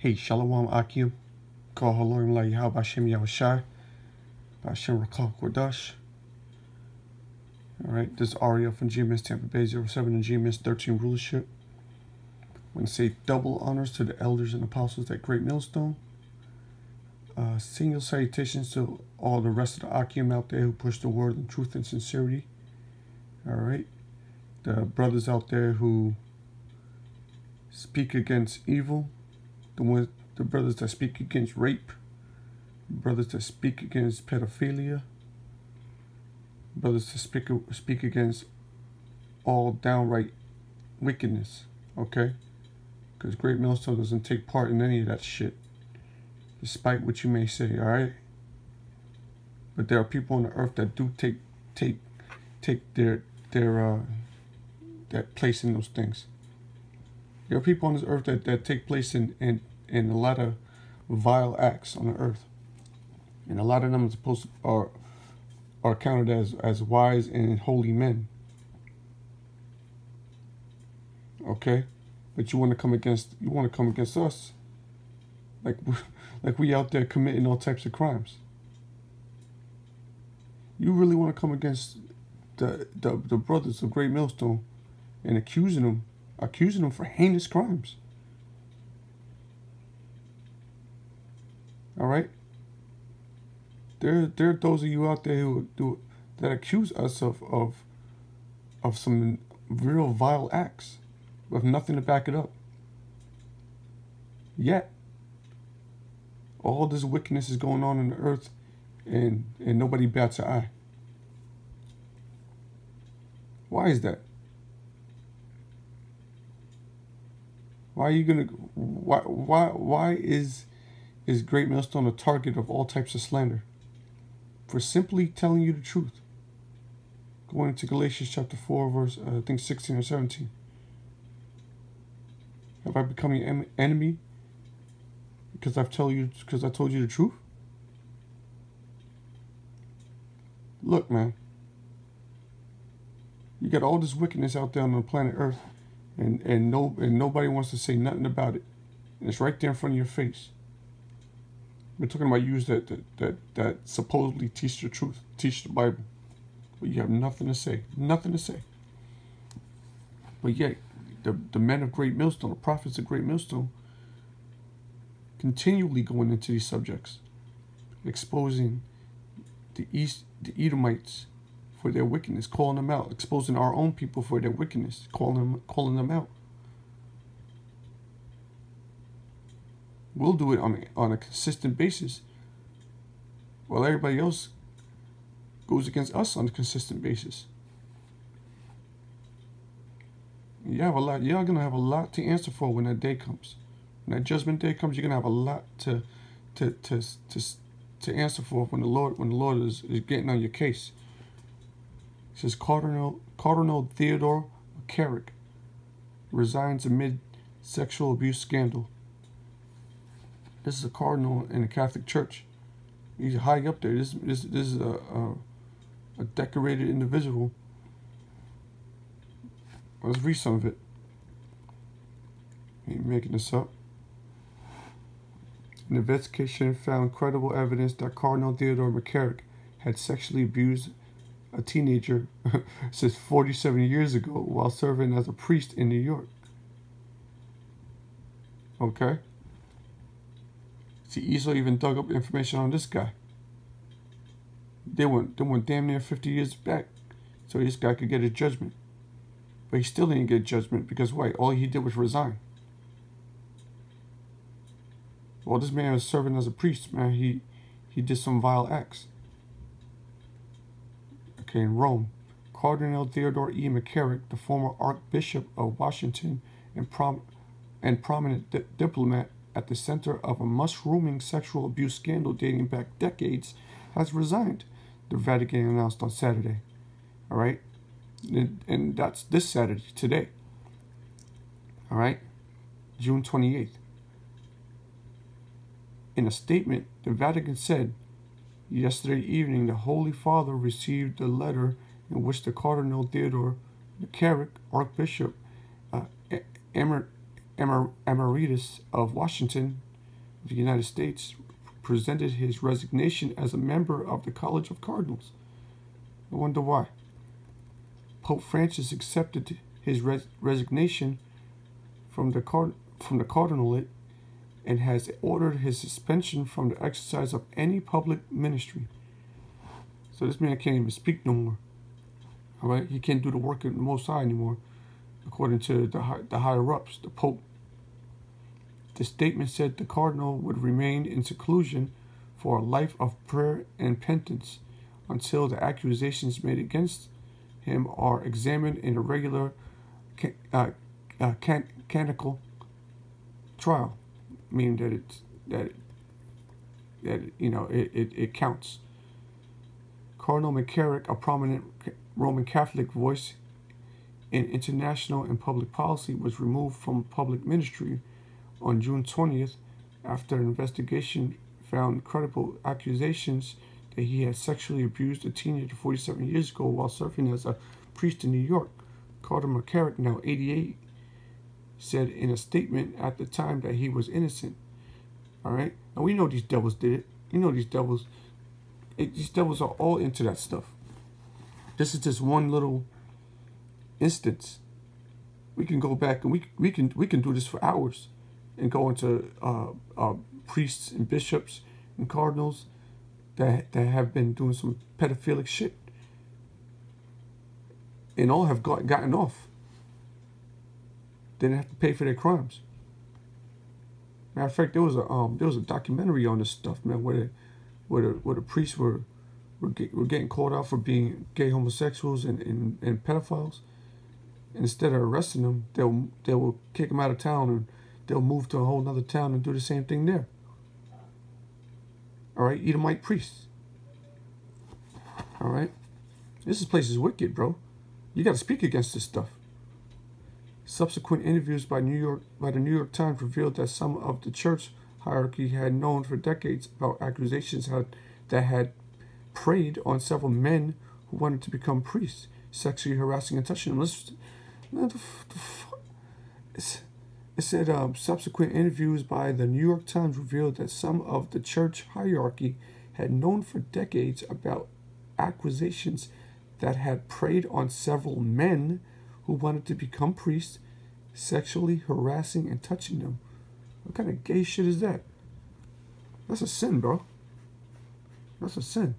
Hey, Shalom Akim. Call Halorim La Yahal Bashem Yahushai. Bashem Rakal Kordash. Alright, this is Ariel from GMS Tampa Bay 07 and GMS 13 rulership. I'm going to say double honors to the elders and apostles at Great Millstone. Single salutations to all the rest of the Akim out there who push the word in truth and sincerity. Alright, the brothers out there who speak against evil, the brothers that speak against rape, brothers that speak against pedophilia, brothers that speak against all downright wickedness, okay? Because Great Millstone doesn't take part in any of that shit, despite what you may say, alright? But there are people on the earth that do take their that place in those things. There are people on this earth that take place in a lot of vile acts on the earth. And a lot of them are counted as wise and holy men. Okay? But you want to come against us. Like we out there committing all types of crimes. You really want to come against the brothers of Great Millstone and accusing them for heinous crimes. All right? There are those of you out there that accuse us of some real vile acts with nothing to back it up. Yet, all this wickedness is going on in the earth, and nobody bats an eye. Why is that? Why are you gonna? Why is Great Millstone a target of all types of slander? For simply telling you the truth. Going into Galatians chapter 4, verse I think 16 or 17. Have I become your enemy because I told you the truth? Look, man. You got all this wickedness out there on the planet Earth, and nobody wants to say nothing about it. And it's right there in front of your face. We're talking about you that supposedly teach the truth, teach the Bible, but you have nothing to say, But yet, the men of Great Millstone, the prophets of Great Millstone, continually going into these subjects, exposing the Edomites for their wickedness, calling them out, exposing our own people for their wickedness, calling them out. We'll do it on a consistent basis, while everybody else goes against us on a consistent basis. Y'all gonna have a lot to answer for when that day comes. When that judgment day comes, you're gonna have a lot to answer for when the Lord is getting on your case. It says Cardinal Theodore McCarrick resigns amid sexual abuse scandal. This is a cardinal in the Catholic Church. He's high up there. This is a decorated individual. Let's read some of it. I'm making this up. An investigation found credible evidence that Cardinal Theodore McCarrick had sexually abused a teenager since 47 years ago while serving as a priest in New York. Okay? See, Esau even dug up information on this guy. They went damn near 50 years back, so this guy could get a judgment. But he still didn't get judgment because why? All he did was resign. Well, this man was serving as a priest, man. He did some vile acts. Okay, in Rome, Cardinal Theodore E. McCarrick, the former Archbishop of Washington and prominent diplomat at the center of a mushrooming sexual abuse scandal dating back decades, has resigned, the Vatican announced on Saturday. All right? And that's this Saturday, today. All right? June 28th. In a statement, the Vatican said, yesterday evening, the Holy Father received a letter in which the Cardinal Theodore McCarrick, Archbishop Emeritus of Washington, of the United States presented his resignation as a member of the College of Cardinals. I wonder why. Pope Francis accepted his resignation from the cardinalate and has ordered his suspension from the exercise of any public ministry. So this man can't even speak no more. All right, he can't do the work of the Most High anymore, according to the higher ups, the Pope. The statement said the cardinal would remain in seclusion for a life of prayer and penance until the accusations made against him are examined in a regular canonical trial, meaning that it counts. Cardinal McCarrick, a prominent Roman Catholic voice in international and public policy, was removed from public ministry on June 20th after an investigation found credible accusations that he had sexually abused a teenager 47 years ago while serving as a priest in New York. Cardinal McCarrick, now 88, said in a statement at the time that he was innocent. All right? And we know these devils did it. You know these devils are all into that stuff. This is just one little instance. We can go back and we can do this for hours and go into priests and bishops and cardinals that have been doing some pedophilic shit, and all have gotten off. They didn't have to pay for their crimes. Matter of fact, there was a documentary on this stuff, man, where the priests were getting called out for being gay homosexuals and pedophiles. And instead of arresting them, they will kick them out of town, and they'll move to a whole other town and do the same thing there. All right, Edomite priests. All right, this place is wicked, bro. You got to speak against this stuff. Subsequent interviews by the New York Times revealed that some of the church hierarchy had known for decades about accusations that had preyed on several men who wanted to become priests, sexually harassing and touching them. It said subsequent interviews by the New York Times revealed that some of the church hierarchy had known for decades about accusations that had preyed on several men who wanted to become priests, sexually harassing and touching them. What kind of gay shit is that? That's a sin, bro. That's a sin.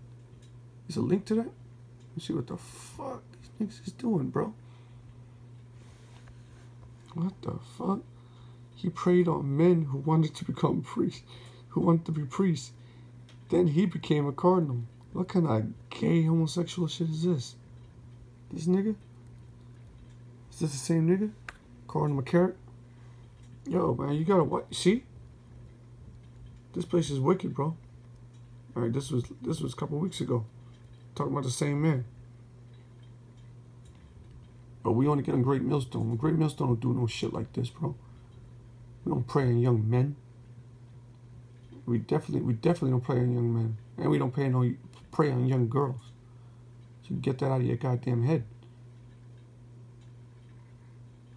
Is a link to that? Let's see what the fuck these niggas is doing, bro. What the fuck? He preyed on men who wanted to become priests, who wanted to be priests. Then he became a cardinal. What kind of gay homosexual shit is this? This nigga? Is this the same nigga? Cardinal McCarrick? Yo, man, you gotta what? See? This place is wicked, bro. All right, this was a couple weeks ago. Talking about the same man. But we only get on Great Millstone. Great Millstone don't do no shit like this, bro. We don't prey on young men. We definitely don't prey on young men. And we don't prey on young girls. So you get that out of your goddamn head.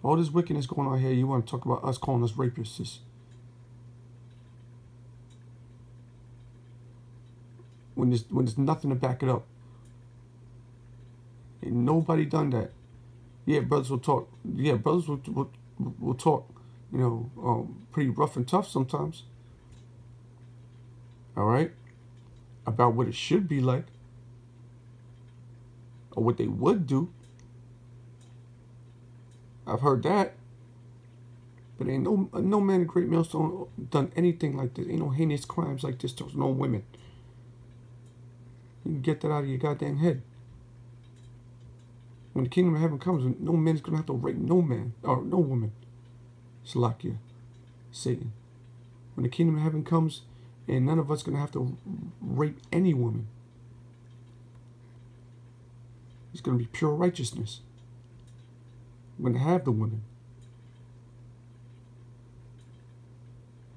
All this wickedness going on here, you want to talk about us calling us rapists. When there's nothing to back it up. Ain't nobody done that. Yeah, brothers will talk. Yeah, brothers will talk, pretty rough and tough sometimes. All right? About what it should be like. Or what they would do. I've heard that. But ain't no man in Great Millstone done anything like this. Ain't no heinous crimes like this towards no women. You can get that out of your goddamn head. When the kingdom of heaven comes, no man is going to have to rape no man or no woman. Salakia, Satan. When the kingdom of heaven comes, and none of us going to have to rape any woman. It's going to be pure righteousness. We're going to have the women.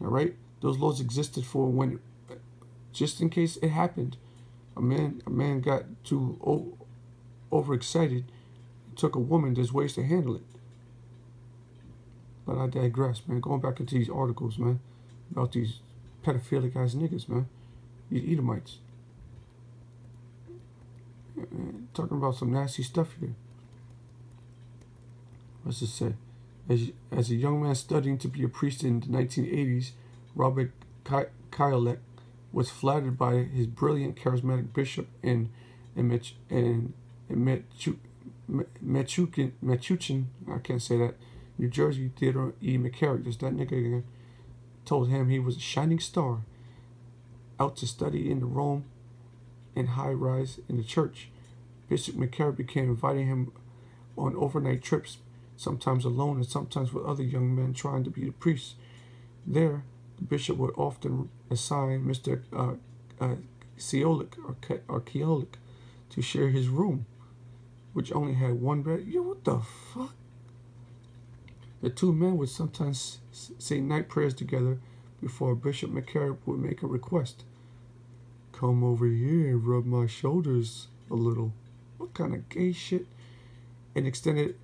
All right? Those laws existed for when, just in case it happened, a man got too overexcited, took a woman, there's ways to handle it. But I digress, man. Going back into these articles, man, about these pedophilic ass niggas, man. These Edomites. Talking about some nasty stuff here. What's it say? As a young man studying to be a priest in the 1980s, Robert Kyolek was flattered by his brilliant, charismatic bishop in Metuchen, I can't say that, New Jersey, Theodore E. McCarrick, just that nigga again, told him he was a shining star, out to study in the Rome and high rise in the church. Bishop McCarrick began inviting him on overnight trips, sometimes alone and sometimes with other young men trying to be the priest. There, the bishop would often assign Mr. Keolik to share his room, which only had one bed. Yo, what the fuck? The two men would sometimes say night prayers together before Bishop McCarrick would make a request. Come over here and rub my shoulders a little. What kind of gay shit? And extended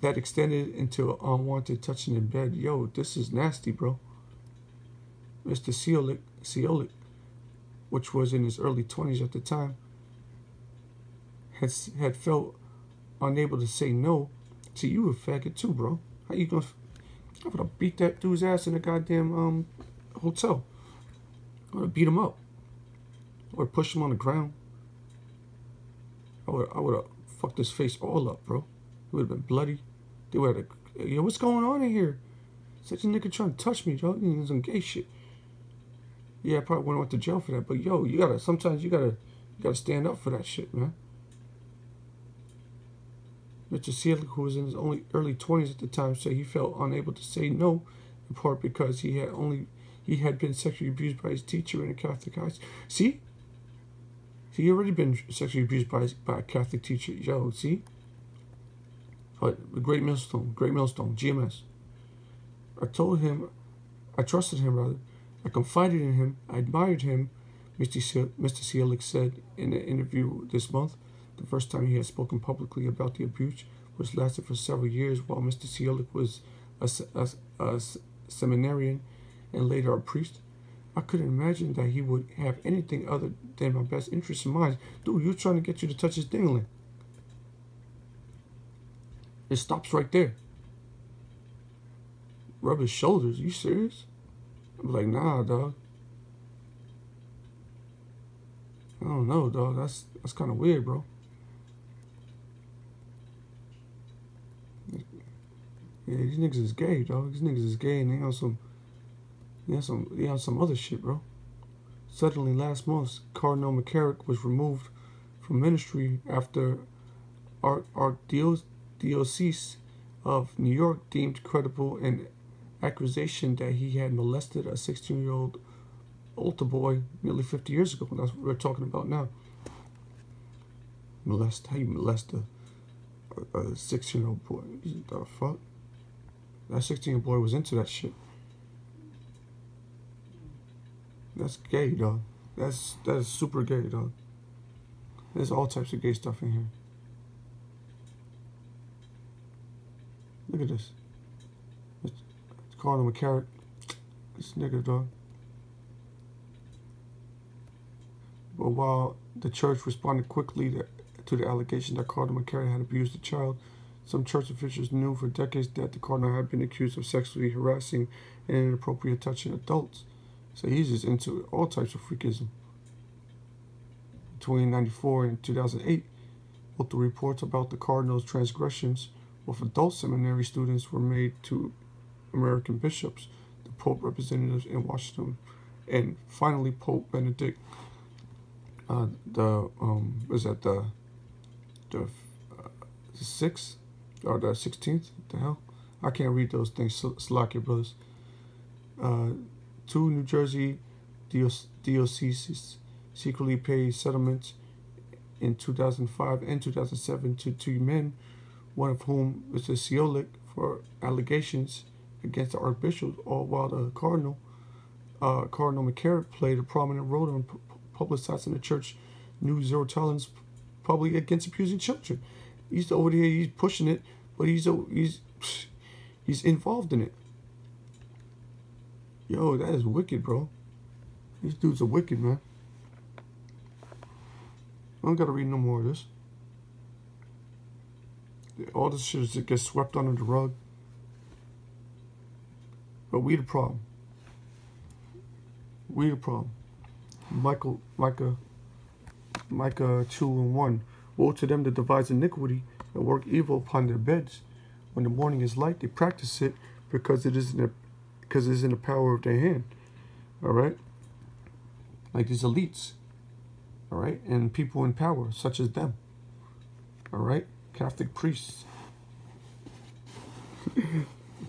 into unwanted touching in bed. Yo, this is nasty, bro. Mr. Keolik, which was in his early 20s at the time, had felt unable to say no. See, you a faggot too, bro. How you gonna? I'm gonna beat that dude's ass in a goddamn hotel. I'm gonna beat him up, or push him on the ground. I would have fucked his face all up, bro. It would have been bloody. They would have, yo, what's going on in here? Such a nigga trying to touch me, dog. Some gay shit. Yeah, I probably would have went to jail for that. But yo, sometimes you gotta stand up for that shit, man. Mr. Keolik, who was in his early 20s at the time, said he felt unable to say no, in part because he had been sexually abused by his teacher in a Catholic high school. See, he already been sexually abused by a Catholic teacher. Yo, see, but the Great Millstone, GMS. I trusted him rather. I confided in him. I admired him. Mr. Keolik said in an interview this month. The first time he had spoken publicly about the abuse, which lasted for several years while Mr. Keolik was a seminarian and later a priest. I couldn't imagine that he would have anything other than my best interest in mind. Dude, you're trying to get you to touch his dingling. It stops right there. Rub his shoulders. Are you serious? I'm like, nah, dog. I don't know, dog. That's kind of weird, bro. Yeah, these niggas is gay, dog. These niggas is gay, and they on some other shit, bro. Suddenly, last month, Cardinal McCarrick was removed from ministry after Archdiocese of New York deemed credible an accusation that he had molested a 16-year-old altar boy nearly 50 years ago. That's what we're talking about now. How you molest a 16-year-old boy? The fuck? That 16-year-old boy was into that shit. That's gay, dog. That is super gay, dog. There's all types of gay stuff in here. Look at this. It's Cardinal McCarrick. This nigga, dog. But while the church responded quickly to the allegation that Cardinal McCarrick had abused a child, some church officials knew for decades that the cardinal had been accused of sexually harassing and inappropriate touching adults. So he's just into all types of freakism. Between 1994 and 2008, both the reports about the cardinal's transgressions with adult seminary students were made to American bishops, the Pope representatives in Washington, and finally Pope Benedict, the 6th or the 16th? What the hell? I can't read those things. Slack your brothers. Two New Jersey dioceses secretly paid settlements in 2005 and 2007 to two men, one of whom was the Keolik, for allegations against the archbishop, all while the Cardinal McCarrick played a prominent role in publicizing the church news zero tolerance publicly against abusing children. He's over here, he's pushing it, but he's involved in it. Yo, that is wicked, bro. These dudes are wicked, man. I don't gotta read no more of this. All this shit just gets swept under the rug. But we the problem. We the problem. Micah 2:1. Woe to them that devise iniquity and work evil upon their beds. When the morning is light, they practice it because it is in the power of their hand. All right, like these elites. All right, and people in power such as them. All right, Catholic priests,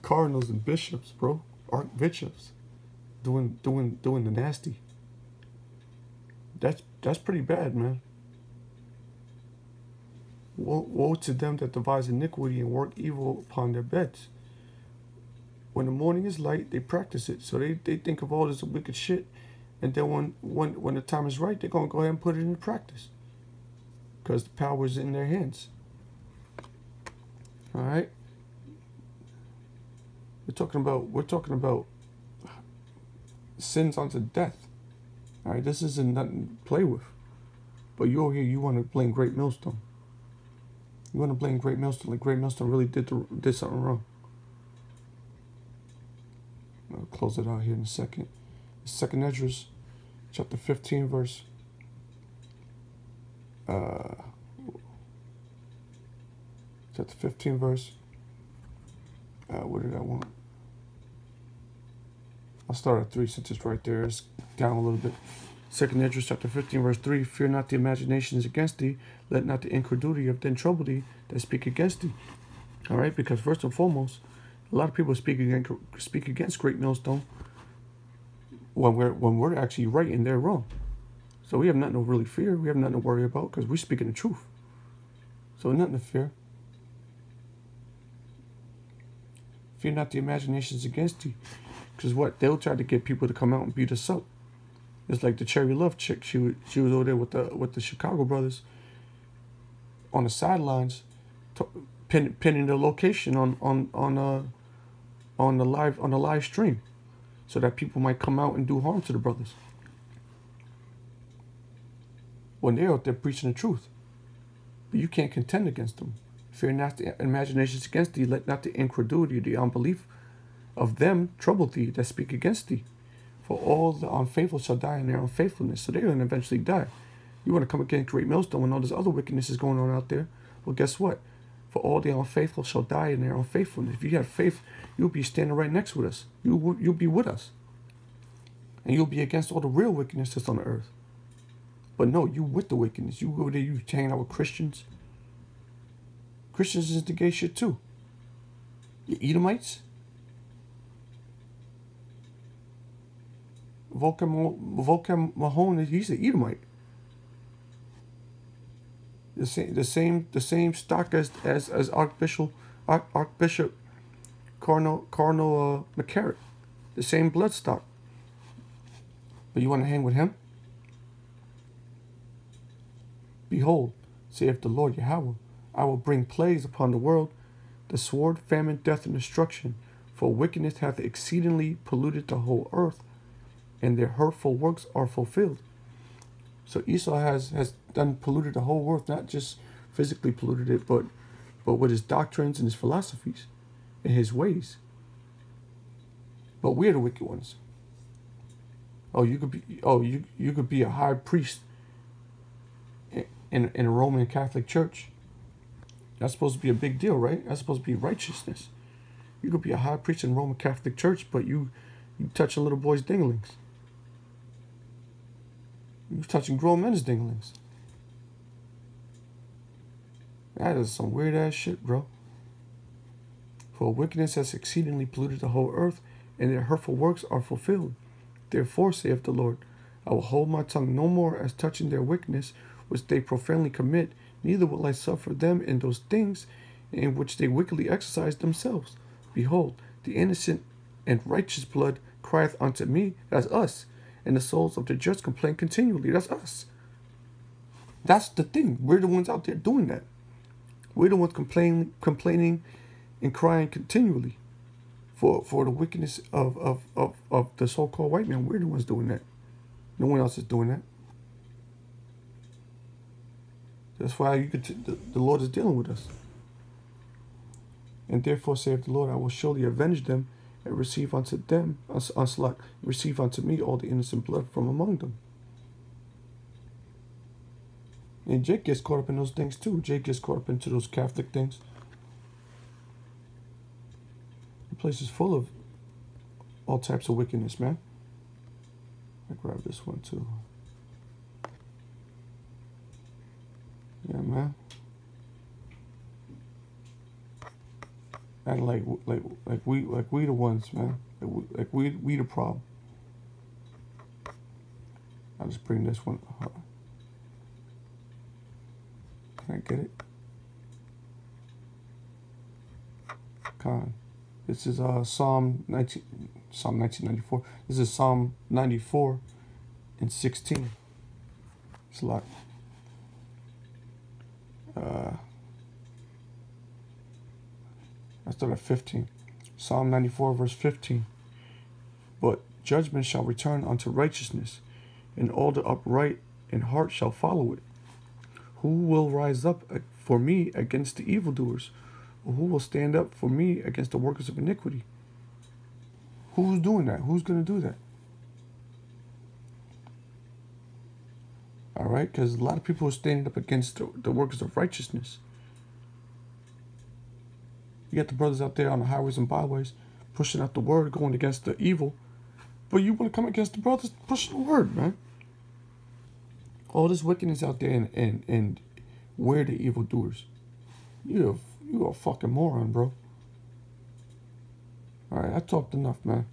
cardinals and bishops, bro, archbishops, doing the nasty. That's pretty bad, man. Woe to them that devise iniquity and work evil upon their beds. When the morning is light, they practice it. So they think of all this wicked shit, and then when the time is right, they're gonna go ahead and put it into practice, because the power is in their hands. All right. We're talking about sins unto death. All right. This isn't nothing to play with. But you over here, you want to blame Great Millstone. You want to blame Great Millstone like Great Millstone really did something wrong. I'll close it out here in a second. 2nd Esdras, chapter 15, verse. Chapter 15, verse. What did I want? I'll start at 3 since it's right there. It's down a little bit. 2nd Esdras, chapter 15, verse 3. Fear not the imaginations against thee. Let not the incredulity of them trouble thee that speak against thee. All right, because first and foremost, a lot of people speak against Great Millstone when we're actually right and they're wrong. So we have nothing to really fear. We have nothing to worry about because we're speaking the truth. So nothing to fear. Fear not the imaginations against thee. Because what? They'll try to get people to come out and beat us up. It's like the Cherry Love chick. She was over there with the Chicago brothers on the sidelines, pinning the location on the live stream, so that people might come out and do harm to the brothers when they're out there preaching the truth. But you can't contend against them. Fear not the imaginations against thee. Let not the incredulity, the unbelief of them trouble thee that speak against thee. For all the unfaithful shall die in their unfaithfulness. So they're going to eventually die. You want to come against Great Millstone when all this other wickedness is going on out there? Well, guess what? For all the unfaithful shall die in their unfaithfulness. If you have faith, you'll be standing right next with us. You'll be with us. And you'll be against all the real wickedness that's on the earth. But no, you with the wickedness. You go there, you hanging out with Christians. Christians is the gay shit too. You Edomites. Volcom Mahone, he's an Edomite. The same stock as Archbishop Cardinal McCarrick. The same blood stock. But you want to hang with him? Behold, saith the Lord Yahweh, I will bring plagues upon the world, the sword, famine, death, and destruction. For wickedness hath exceedingly polluted the whole earth, and their hurtful works are fulfilled. So Esau has done polluted the whole earth, not just physically polluted it, but with his doctrines and his philosophies and his ways. But we're the wicked ones. You could be a high priest in a Roman Catholic Church. That's supposed to be a big deal, right? That's supposed to be righteousness. You could be a high priest in Roman Catholic Church, but you touching little boys' dinglings. You touching grown men's dinglings. That is some weird ass shit, bro. For wickedness has exceedingly polluted the whole earth, and their hurtful works are fulfilled. Therefore, saith the Lord, I will hold my tongue no more as touching their wickedness, which they profanely commit, neither will I suffer them in those things in which they wickedly exercise themselves. Behold, the innocent and righteous blood crieth unto me, that's us, and the souls of the just complain continually, that's us. That's the thing. We're the ones out there doing that. We're the ones complaining and crying continually. for the wickedness of the so-called white man. We're the ones doing that. No one else is doing that. That's why the Lord is dealing with us. And therefore saith the Lord, I will surely avenge them and receive unto them, receive unto me all the innocent blood from among them. And Jake gets caught up in those things too. Jake gets caught up into those Catholic things. The place is full of all types of wickedness, man. I grab this one too. Yeah, man. And like we the ones, man. Like we the problem. I'll just bring this one. Can I get it? Con. This is Psalm 1994. This is Psalm 94 and 16. It's a lot. I start at 15. Psalm 94 verse 15. But judgment shall return unto righteousness, and all the upright in heart shall follow it. Who will rise up for me against the evildoers? Or who will stand up for me against the workers of iniquity? Who's doing that? Who's going to do that? All right, because a lot of people are standing up against the workers of righteousness. You got the brothers out there on the highways and byways pushing out the word, going against the evil. But you want to come against the brothers pushing the word, man. All this wickedness out there, and we're the evildoers. You a fucking moron, bro. All right, I talked enough, man.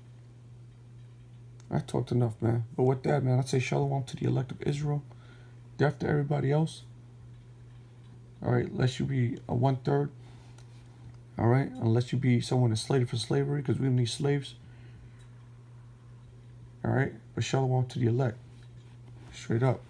But with that, man, I'd say shalom to the elect of Israel. Death to everybody else. All right, unless you be a 1/3. All right, unless you be someone enslaved for slavery, because we don't need slaves. All right, but shalom to the elect. Straight up.